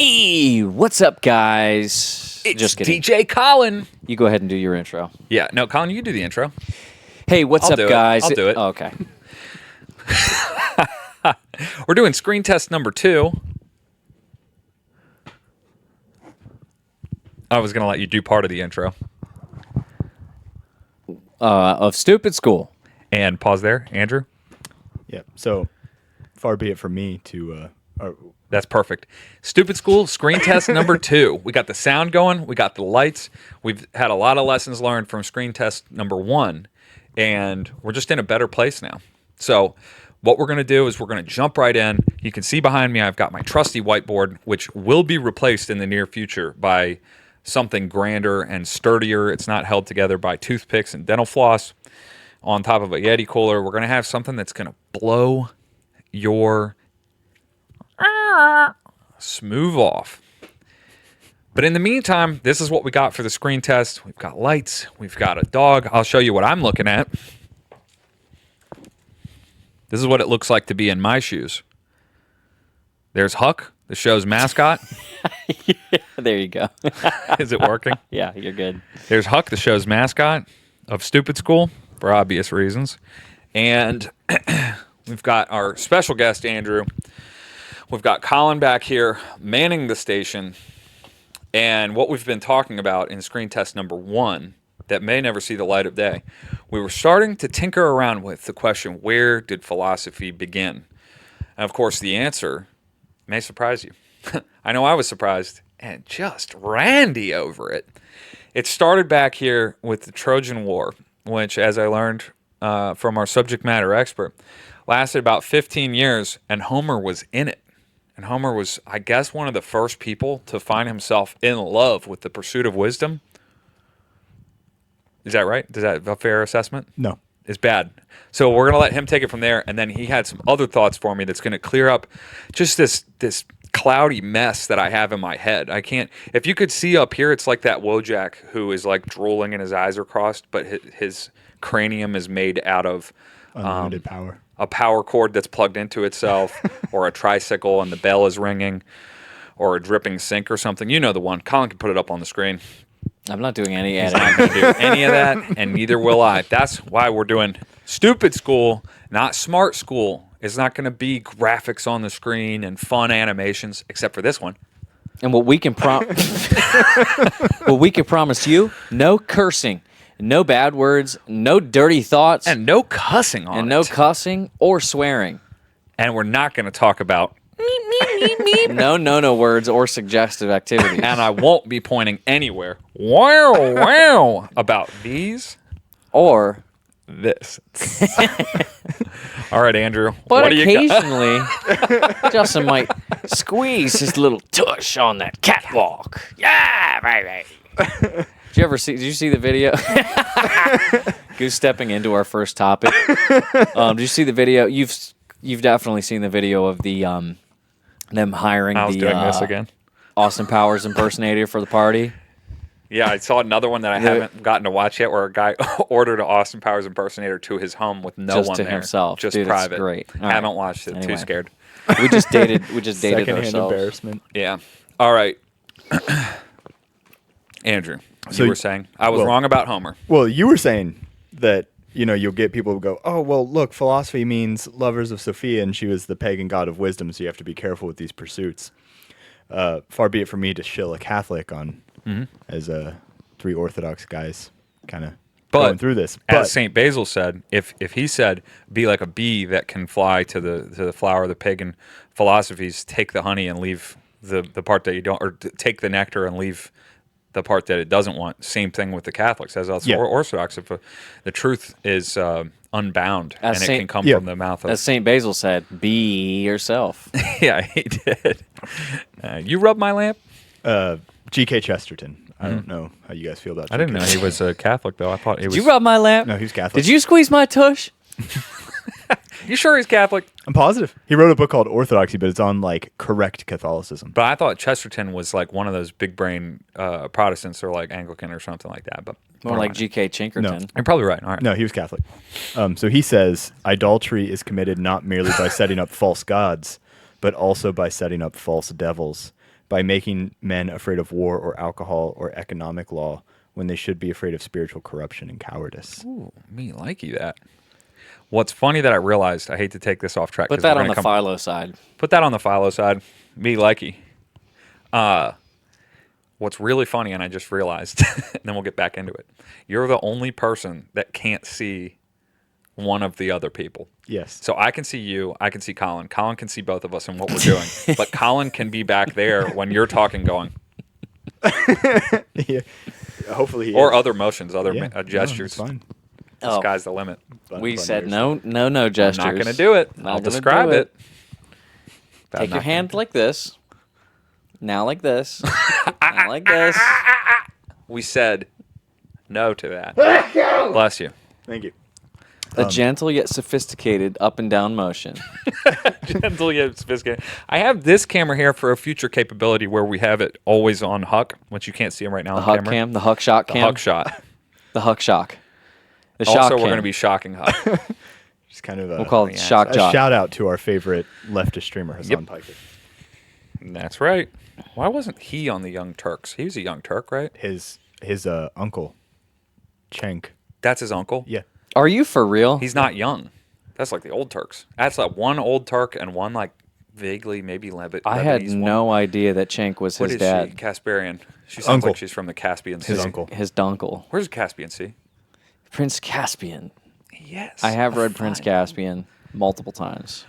Hey, what's up, guys? It's Just kidding. DJ Colin. You go ahead and do your intro. Yeah, no, Colin, you do the intro. Hey, what's I'll up, do it. guys? I'll do it. Oh, okay. We're doing screen test number 2. I was going to let you do part of the intro. Of Stupid School. And pause there, Andrew. Yeah. So far be it from me to. That's perfect. Stupid School screen test number 2. We got the sound going. We got the lights. We've had a lot of lessons learned from screen test number 1. And we're just in a better place now. So what we're going to do is we're going to jump right in. You can see behind me I've got my trusty whiteboard, which will be replaced in the near future by something grander and sturdier. It's not held together by toothpicks and dental floss on top of a Yeti cooler. We're going to have something that's going to blow your smooth off. But in the meantime, this is what we got for the screen test. We've got lights. We've got a dog. I'll show you what I'm looking at. This is what it looks like to be in my shoes. There's Huck, the show's mascot. There you go. Is it working? Yeah, you're good. There's Huck, the show's mascot of Stupid School, for obvious reasons. And we've got our special guest, Andrew. We've got Colin back here manning the station. And what we've been talking about in screen test number 1 that may never see the light of day, we were starting to tinker around with the question, where did philosophy begin? And of course, the answer may surprise you. I know I was surprised and just randy over it. It started back here with the Trojan War, which, as I learned from our subject matter expert, lasted about 15 years, and Homer was in it. And Homer was, I guess, one of the first people to find himself in love with the pursuit of wisdom. Is that right? Is that a fair assessment? No. It's bad. So we're going to let him take it from there, and then he had some other thoughts for me that's going to clear up just this cloudy mess that I have in my head. I can't. If you could see up here, it's like that Wojak who is like drooling and his eyes are crossed, but his cranium is made out of Unlimited power. a power cord that's plugged into itself, or a tricycle and the bell is ringing, or a dripping sink or something. You know the one. Colin can put it up on the screen. I'm not doing any He's not editing. going to do any of that, and neither will I. That's why we're doing Stupid School, not Smart School. It's not going to be graphics on the screen and fun animations, except for this one. And what we can promise you, no cursing, no bad words, no dirty thoughts, And no cussing on it. and no cussing or swearing. And we're not going to talk about, No words or suggestive activities. and I won't be pointing anywhere, wow, about these, Or, this. All right, Andrew. but what do you got? occasionally, Justin might squeeze his little tush on that catwalk. Yeah, baby. Did you see the video? Goose stepping into our first topic. Did you see the video? You've definitely seen the video of the them hiring I was the doing this again. Austin Powers impersonator for the party. Yeah, I saw another one that I haven't gotten to watch yet, where a guy ordered an Austin Powers impersonator to his home with no Just one to there, himself. just Dude, it's private. great. All Haven't right. watched it. Anyway. Too scared. We just dated Secondhand ourselves. embarrassment. Yeah. All right. Andrew, So you were saying I was wrong about Homer. Well, you were saying that, you'll get people who go, oh, well, look, philosophy means lovers of Sophia, and she was the pagan god of wisdom, so you have to be careful with these pursuits. Far be it from me to shill a Catholic on as three Orthodox guys kind of going through this. But As St. Basil said, if he said, be like a bee that can fly to the flower of the pagan philosophies, take the honey and leave the part that you don't, or take the nectar and leave the part that it doesn't want. Same thing with the Catholics, as us Orthodox. If the truth is unbound As and it Saint- can come Yeah. from the mouth of... As St. Basil said, be yourself. Yeah, he did. You rub my lamp? G.K. Chesterton. I don't know how you guys feel about I didn't G.K. know he was a Catholic, though. I thought he was... Did you rub my lamp? No, he was Catholic. Did you squeeze my tush? You sure he's Catholic? I'm positive. He wrote a book called Orthodoxy, but it's on, correct Catholicism. But I thought Chesterton was like one of those big brain Protestants, or like Anglican or something like that. But More like G.K. Chinkerton. You're probably right. All right. No, he was Catholic. So he says, idolatry is committed not merely by setting up false gods, but also by setting up false devils. by making men afraid of war or alcohol or economic law when they should be afraid of spiritual corruption and cowardice. Ooh, me likey that. What's funny that I realized, I hate to take this off track. Put 'cause that we're on the gonna Philo side. Put that on the Philo side. Me likey. What's really funny, and I just realized, and then we'll get back into it. You're the only person that can't see one of the other people. Yes. So I can see you, I can see Colin. Colin can see both of us and what we're doing. But Colin can be back there when you're talking going. Yeah. Hopefully he Or is. other motions, other Yeah. No, gestures. it's fine. The sky's the limit. We Fun said years. no gestures. I'm not going to do it. Not I'll gonna describe do it. But I'm Take your not hand gonna- like this. Now like this. Now like this. We said no to that. Bless you. Thank you. A gentle yet sophisticated up and down motion. Gentle yet sophisticated. I have this camera here for a future capability where we have it always on Huck, which you can't see him right now The on Huck camera. cam, the Huck shock The cam. Huck shot. The Huck shock. The shock Also, cam. we're going to be shocking Huck. Just kind of We'll call it Yeah. shock a jock. shout out to our favorite leftist streamer, Hassan Piker. That's right. Why wasn't he on the Young Turks? He was a Young Turk, right? His uncle, Cenk. That's his uncle? Yeah. Are you for real? He's not young. That's like the old Turks. That's like one old Turk and one like vaguely maybe Lebanese. I had one. no idea that Cenk was What his is dad. she? Casparian. She sounds Uncle. like she's from the Caspian Sea. His uncle. His dunkle. Where's Caspian Sea? Prince Caspian. Yes. I have a read Prince fine- Caspian multiple times.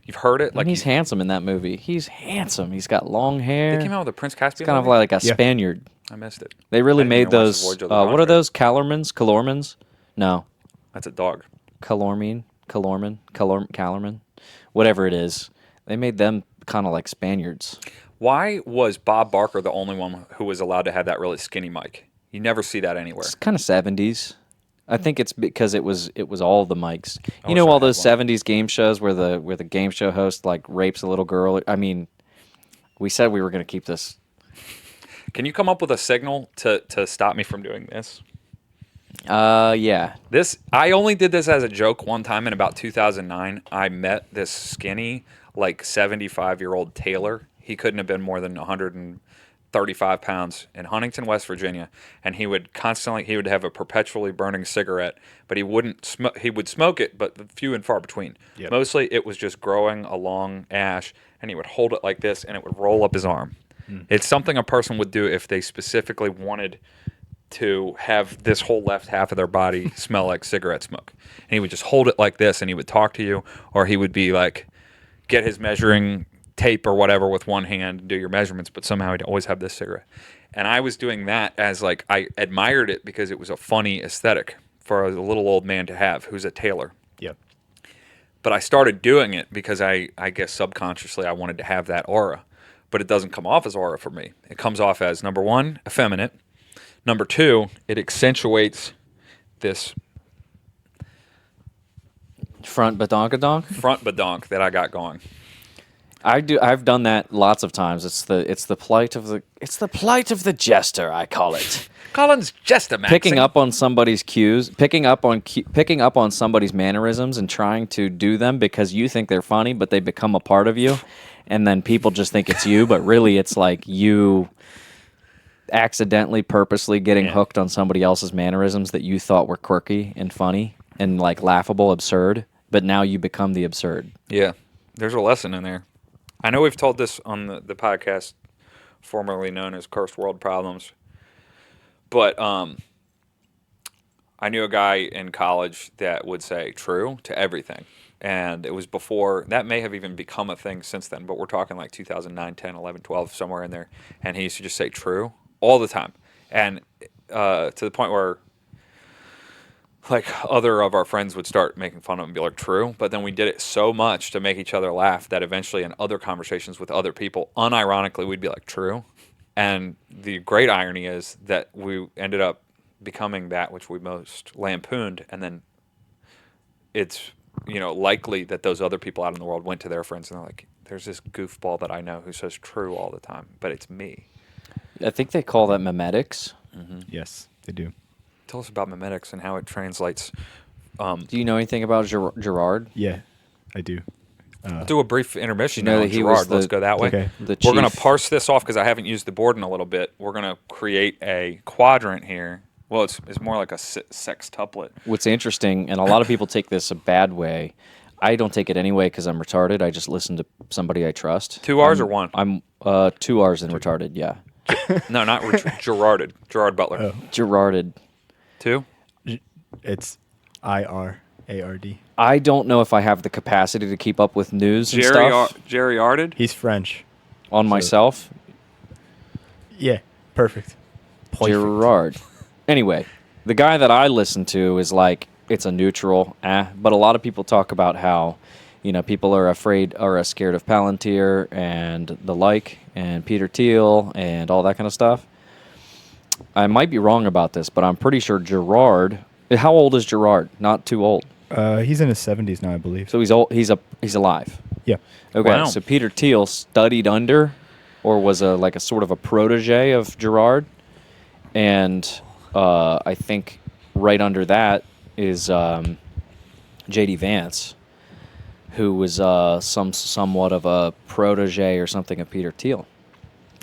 You've heard it? Like Like he's handsome in that movie. He's handsome. He's got long hair. They came out with a Prince Caspian. It's kind of movie? like a Yeah. Spaniard. I missed it. They really I didn't made even watch those. The Voyage of the What are Dawn. those? Calormans? No, That's a dog. Calorman, whatever it is. They made them kind of like Spaniards. Why was Bob Barker the only one who was allowed to have that really skinny mic? You never see that anywhere. It's kind of 70s. I think it's because it was all the mics. You wish know I all had those one. 70s game shows where the game show host like rapes a little girl. I mean, we said we were going to keep this. Can you come up with a signal to stop me from doing this? Yeah. This I only did this as a joke one time in about 2009. I met this skinny, like 75-year-old tailor. He couldn't have been more than 135 pounds in Huntington, West Virginia, and he would have a perpetually burning cigarette, but he wouldn't smoke. He would smoke it, but few and far between. Yep. Mostly, it was just growing a long ash, and he would hold it like this, and it would roll up his arm. It's something a person would do if they specifically wanted to have this whole left half of their body smell like cigarette smoke. And he would just hold it like this and he would talk to you, or he would be like, get his measuring tape or whatever with one hand and do your measurements, but somehow he'd always have this cigarette. And I was doing that as like, I admired it because it was a funny aesthetic for a little old man to have who's a tailor. Yep. But I started doing it because I guess subconsciously I wanted to have that aura. But it doesn't come off as aura for me. It comes off as, number one, effeminate. Number two, it accentuates this Front badonkadonk. front badonk that I got going. I've done that lots of times. It's the plight of the jester, I call it. Colin's just a Picking up on somebody's cues, picking up on somebody's mannerisms and trying to do them because you think they're funny, but they become a part of you, and then people just think it's you, but really it's like you accidentally, purposely getting Yeah. hooked on somebody else's mannerisms that you thought were quirky and funny and like laughable, absurd, but now you become the absurd. Yeah, there's a lesson in there. I know we've told this on the podcast formerly known as Cursed World Problems, but I knew a guy in college that would say true to everything. And it was before, that may have even become a thing since then, but we're talking like 2009, 10, 11, 12, somewhere in there. And he used to just say true all the time. And to the point where like other of our friends would start making fun of him and be like, true. But then we did it so much to make each other laugh that eventually in other conversations with other people, unironically, we'd be like, true. And the great irony is that we ended up becoming that which we most lampooned. And then it's, likely that those other people out in the world went to their friends and they're like, there's this goofball that I know who says true all the time, but it's me. I think they call that memetics. Yes, they do. Tell us about memetics and how it translates. Do you know anything about Gerard? Yeah, I do. We'll do a brief intermission You know now. that he was Gerard, let's the- go that way. Okay. The We're going to chief- parse this off because I haven't used the board in a little bit. We're going to create a quadrant here. Well, it's more like a sextuplet. What's interesting, and a lot of people take this a bad way. I don't take it anyway because I'm retarded. I just listen to somebody I trust. 2 R's or one? I'm 2 R's in retarded. Yeah, No, not Gerarded. Gerard Butler. Oh. Gerarded. 2? It's IRARD. I don't know if I have the capacity to keep up with news and stuff Jerry Arded? He's French. on myself. Yeah, perfect. Gerard. Anyway, the guy that I listen to is like, it's a neutral, but a lot of people talk about how, people are scared of Palantir and the like, and Peter Thiel and all that kind of stuff. I might be wrong about this, but I'm pretty sure Gerard. How old is Gerard? Not too old. He's in his 70s now, I believe. So he's old. He's alive. Yeah. Okay. Wow. So Peter Thiel studied under, or was a sort of a protege of Gerard, and I think right under that is J.D. Vance, who was somewhat of a protege or something of Peter Thiel.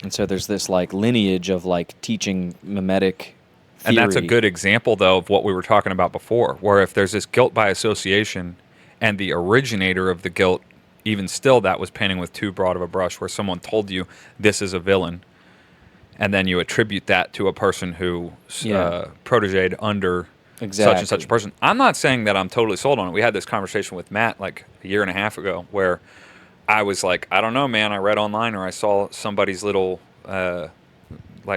And so there's this lineage of teaching mimetic theory. And that's a good example, though, of what we were talking about before, where if there's this guilt by association and the originator of the guilt, even still, that was painting with too broad of a brush, where someone told you this is a villain, and then you attribute that to a person who protéged under such and such a Exactly. person. I'm not saying that I'm totally sold on it. We had this conversation with Matt like a year and a half ago, where I was like, I don't know, man. I read online or I saw somebody's little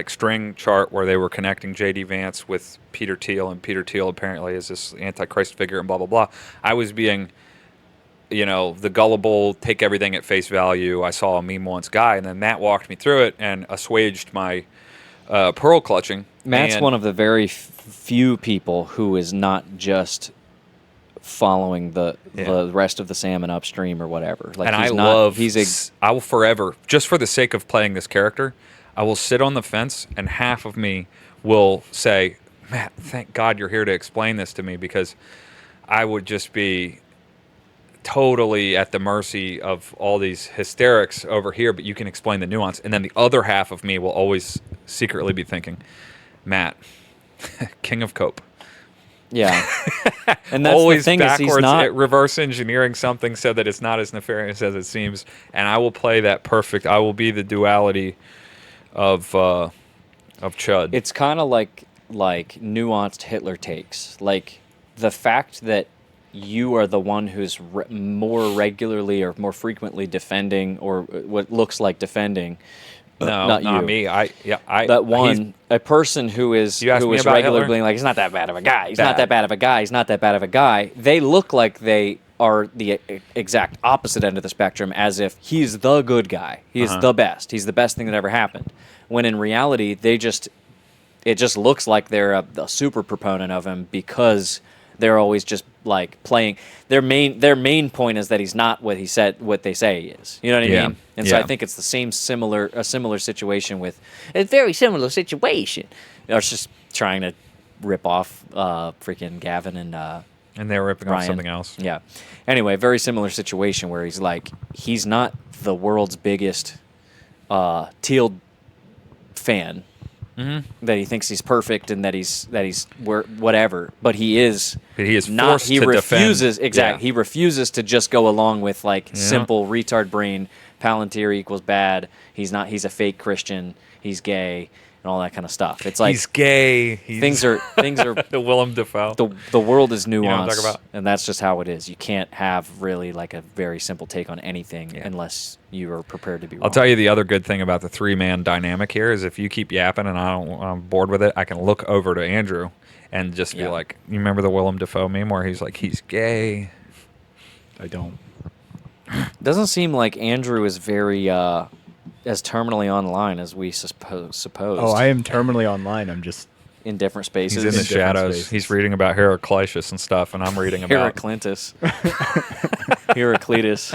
string chart where they were connecting J.D. Vance with Peter Thiel, and Peter Thiel apparently is this antichrist figure and blah, blah, blah. I was being, the gullible, take everything at face value. I saw a meme once guy, and then Matt walked me through it and assuaged my pearl clutching. Matt's And one of the very few people who is not just following the rest of the salmon upstream or whatever. and he's I not, love, he's I will forever, just for the sake of playing this character, I will sit on the fence, and half of me will say, Matt, thank God you're here to explain this to me, because I would just be totally at the mercy of all these hysterics over here, but you can explain the nuance. And then the other half of me will always secretly be thinking, Matt, king of cope. yeah. And that's Always the thing is backwards he's not. at reverse engineering something so that it's not as nefarious as it seems. And I will play that perfect. I will be the duality of Chud. It's kind of like nuanced Hitler takes. Like the fact that you are the one who's more regularly or more frequently defending, or what looks like defending. no, not not you. me. A person who is You asked me about regularly Hitler? being like, he's not that bad of a guy. He's Bad. not that bad of a guy. He's not that bad of a guy. They look like they are the exact opposite end of the spectrum, as if he's the good guy. He is the best. He's the best thing that ever happened. When in reality, it just looks like they're a super proponent of him, because they're always just playing. Their main point is that he's not what they say he is. You know what I Yeah. mean? And so Yeah. I think it's the similar situation with a very similar situation. It's just trying to rip off freaking Gavin and and they were ripping off Ryan. something else. Yeah. Anyway, very similar situation where he's not the world's biggest Teal fan. Mm-hmm. That he thinks he's perfect and that he's whatever, but he is. But he is not. forced He to refuses defend. exactly. Yeah. He refuses to just go along with simple retard brain. Palantir equals bad. He's not. He's a fake Christian. He's gay and all that kind of stuff. It's like He's gay. things are the Willem Dafoe. the world is nuanced, know what I'm talking about? and that's just how it is. You can't have really a very simple take on anything unless you are prepared to be wrong. I'll tell you the other good thing about the 3-man dynamic here is if you keep yapping and I'm bored with it, I can look over to Andrew and just be Yeah. like, you remember the Willem Dafoe meme where he's like, he's gay? I don't. Doesn't seem like Andrew is very as terminally online as we supposed. Oh, I am terminally online. I'm just. In different spaces. He's in the different shadows. spaces. He's reading about Heraclitus and stuff, and I'm reading about... Heraclitus. Heraclitus.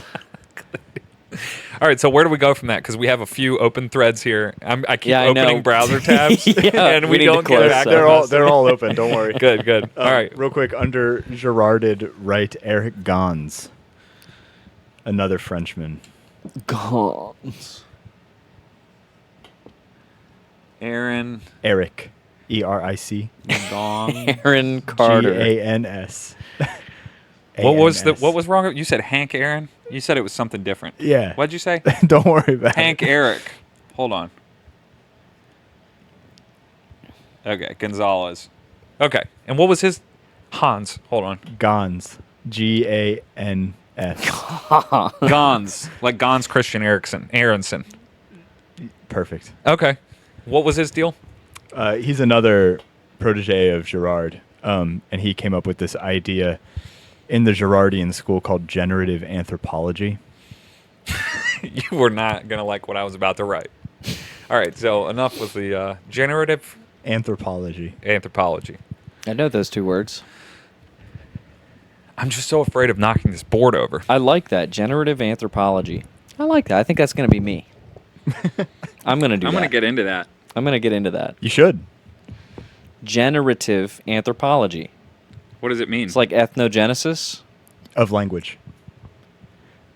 All right, so where do we go from that? Because we have a few open threads here. I keep Yeah, I know. opening browser tabs, Yeah, and we we need to don't close get back. some. They're all open. Don't worry. Good, good. All right. Real quick, under Gerarded, write Eric Gons. Another Frenchman. Gons. Aaron Eric. ERIC. Gong. Aaron Carter. GANS. What was ANS. what was wrong? You said Hank Aaron? You said it was something different. Yeah. What'd you say? Don't worry about Hank it. Eric. Hold on. Okay, Gonzalez. Okay, and what was his Hans? Hold on. Gans. GANS. Gons, like Gons Christian Aronson. Perfect. Okay, what was his deal? He's another protege of Girard, and he came up with this idea in the Girardian school called generative anthropology. You were not gonna like what I was about to write. All right, so enough with the generative Anthropology. anthropology. I know those two words. I'm just so afraid of knocking this board over. I like that. Generative anthropology. I like that. I think that's going to be me. I'm going to do that. I'm gonna get into that. I'm going to get into that. You should. Generative anthropology. What does it mean? It's like ethnogenesis. Of language.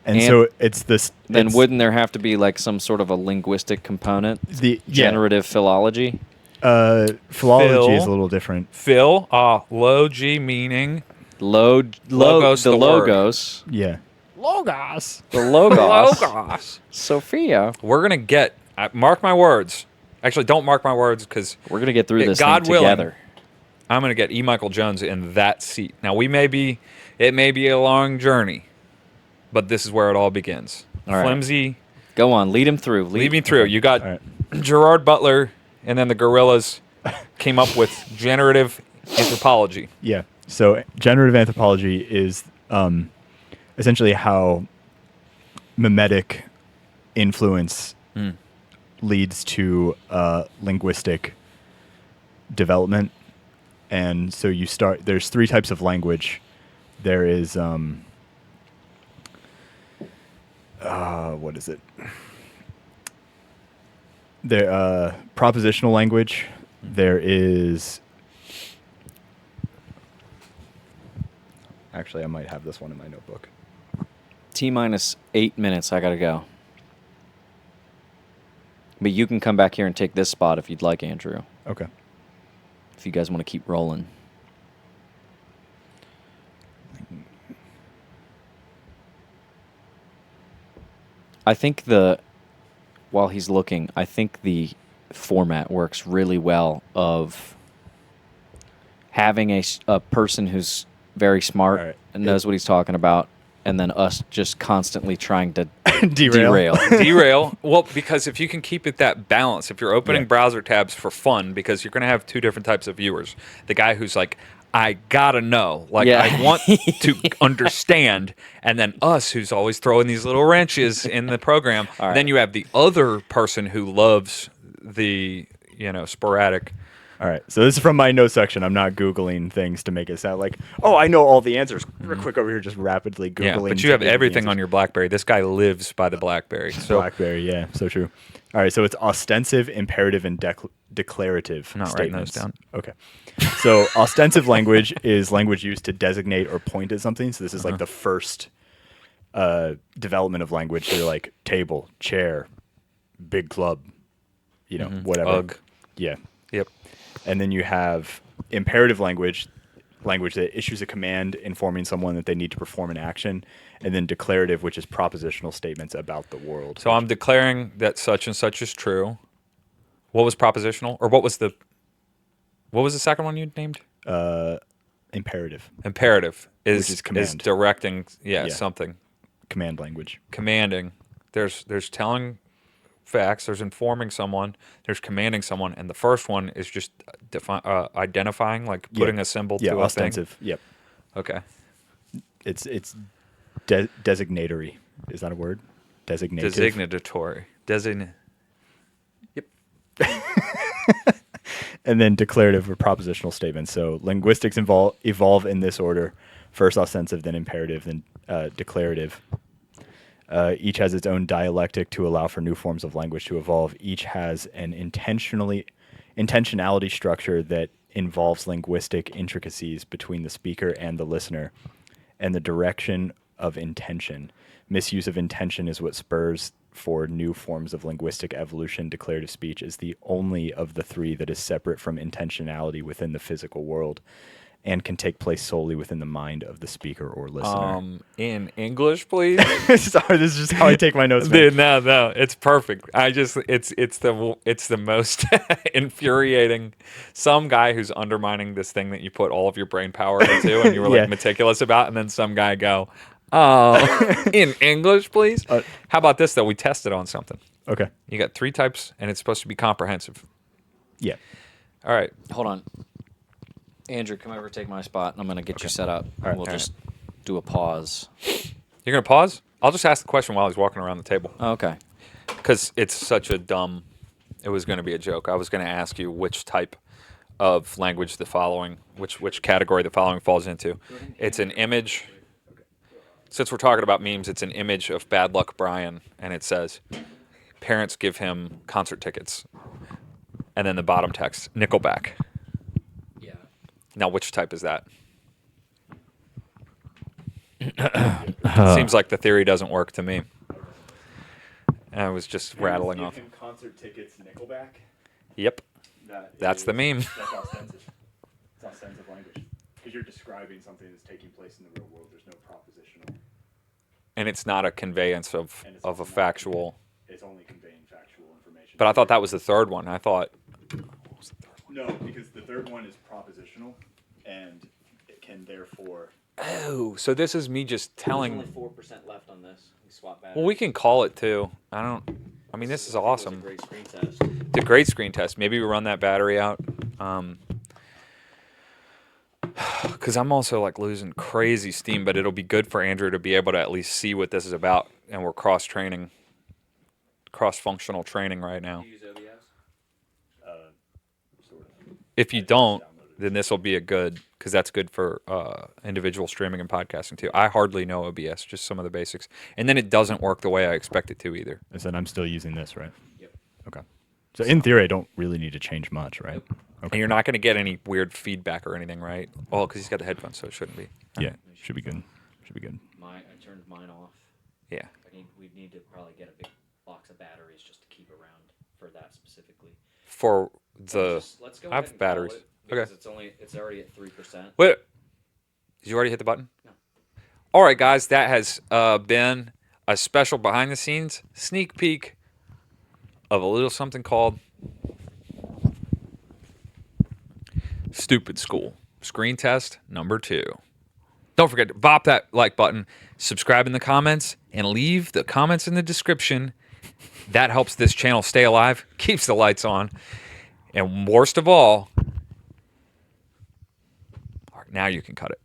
And And so it's this. Then it's wouldn't there have to be like some sort of a linguistic component? the Generative philology. philology Phil. is a little different. Phil, logi meaning Logos, the the word. logos. Yeah. logos. The logos. Logos. Sophia. We're gonna get. Mark my words. Actually, don't mark my words because We're going to get through this God thing willing, together. I'm gonna get E. Michael Jones in that seat. Now it may be a long journey, but this is where it all begins. All right. Flimsy, Go on. Lead him through. lead me through. You got All right. Gerard Butler, and then the Gorillas came up with generative anthropology. Yeah. So generative anthropology is essentially how mimetic influence leads to linguistic development. And so you start, there's three types of language. There is, what is it? There, propositional language. There is, actually, I might have this one in my notebook. T-minus 8 minutes. I got to go. But you can come back here and take this spot if you'd like, Andrew. Okay. If you guys want to keep rolling. I think while he's looking, I think the format works really well of having a person who's very smart All right. and knows what he's talking about, and then us just constantly trying to Derail. Derail. Well, because if you can keep it that balance, if you're opening Yeah. browser tabs for fun, because you're going to have two different types of viewers. The guy who's like, I gotta know, like Yeah. I want to understand, and then us who's always throwing these little wrenches in the program. All right. Then you have the other person who loves the sporadic. All right. So this is from my notes section. I'm not Googling things to make it sound like, oh, I know all the answers. Real quick over here, just rapidly Googling. Yeah, but to you have get the everything answers. on your BlackBerry. This guy lives by the BlackBerry. So BlackBerry, yeah, so true. All right, so it's ostensive, imperative, and declarative I'm not writing those statements. down. Okay. So ostensive language is language used to designate or point at something. So this is like the first development of language. So like table, chair, big club, whatever. Ugh. Yeah. Yep. And then you have imperative language that issues a command informing someone that they need to perform an action, and then declarative, which is propositional statements about the world. So I'm declaring that such and such is true. What was propositional, or what was the second one you named? Imperative, Imperative Which is command. directing, Yeah. something. command language. Commanding. There's telling facts. There's informing someone. There's commanding someone, and the first one is just identifying, like putting a symbol Yeah, to a ostensive. Yep. thing. Okay. It's designatory. Is that a word? Designative. Designatory. Yep. And then declarative or propositional statements. So linguistics evolve in this order: first ostensive, then imperative, then declarative. Each has its own dialectic to allow for new forms of language to evolve. Each has an intentionality structure that involves linguistic intricacies between the speaker and the listener, and the direction of intention. Misuse of intention is what spurs for new forms of linguistic evolution. Declarative speech is the only of the three that is separate from intentionality within the physical world and can take place solely within the mind of the speaker or listener. In English, please. Sorry, this is just how I take my notes. Man. Dude, no, it's perfect. It's the most infuriating. Some guy who's undermining this thing that you put all of your brain power into, and you were like Yeah. meticulous about, and then some guy go, "Oh, in English, please." How about this though? We tested on something. Okay. You got 3 types, and it's supposed to be comprehensive. Yeah. All right. Hold on. Andrew, come over, take my spot, and I'm going to get you set up. All right. We'll All just do a pause. You're gonna pause? I'll just ask the question while he's walking around the table. Okay. Because it's such a dumb. It was going to be a joke. I was going to ask you which type of language the following, which category the following falls into. It's an image. Since we're talking about memes, it's an image of Bad Luck Brian, and it says, "Parents give him concert tickets," and then the bottom text, Nickelback. Yeah. Now, which type is that? Seems like the theory doesn't work to me. And I was just rattling off. Concert tickets, Nickelback. Yep, that's the meme. That's offensive. It's offensive language because you're describing something that's taking place in the real world. There's no propositional. And it's not a conveyance of And it's a also not factual. It's only conveying factual information. But I thought that was the third one. I thought, No, because the third one is propositional, and it can therefore. oh, so this is me just telling. 4% left on this. We swap back. Well, we can call it too. I mean, this is awesome. Great screen test. The great screen test. Maybe we run that battery out. Because I'm also like losing crazy steam, but it'll be good for Andrew to be able to at least see what this is about. And we're cross-functional training right now. use OBS? Sort of. If you don't, then this will be a good, because that's good for individual streaming and podcasting too. I hardly know OBS, just some of the basics. And then it doesn't work the way I expect it to either. I said I'm still using this, right? Yep. Okay. So in theory, I don't really need to change much, right? And you're not going to get any weird feedback or anything, right? Well, because he's got the headphones, so it shouldn't be. Yeah. Should be good. Should be good. I turned mine off. Yeah. We need to probably get a big box of batteries just to keep around for that specifically. For the... Let's go I have ahead and batteries. call it because Okay. it's already at 3%. Wait. Did you already hit the button? No. All right, guys. That has been a special behind-the-scenes sneak peek of a little something called Stupid School. Screen test number 2. Don't forget to bop that like button, subscribe in the comments, and leave the comments in the description. That helps this channel stay alive, keeps the lights on. And worst of all right, now you can cut it.